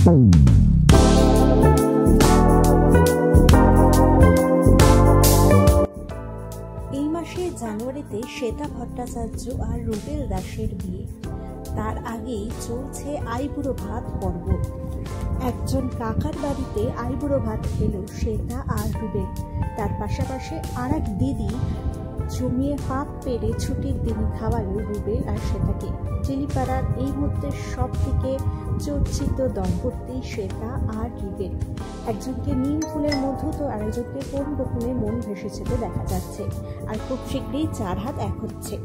এই মাসে জানুয়ারিতে শ্বেতা ভট্টাচার্য আর রুবেল দাসের বিয়ে। তার আগেই চলছে আইবুড়ো ভাত পর্ব। একজন কাকার বাড়িতে আইবুড়ো ভাত খেল শ্বেতা আর রুবেল। তার পাশাপাশি আর এক দিদি জমিয়ে পাপ পেরে ছুটির দিন খাওয়ালো রুবেল আর শ্বেতাকে। চিলিপাড়ার এই মুহূর্তে সব থেকে চর্চিত দম্পতি শ্বেতা আর রুবেল। একজনকে নিম ফুলের মধ্যে তো আরেকজনকে কোন রকমের মন ভেসেছে তো দেখা যাচ্ছে, আর খুব শীঘ্রই 4 হাত এক হচ্ছে।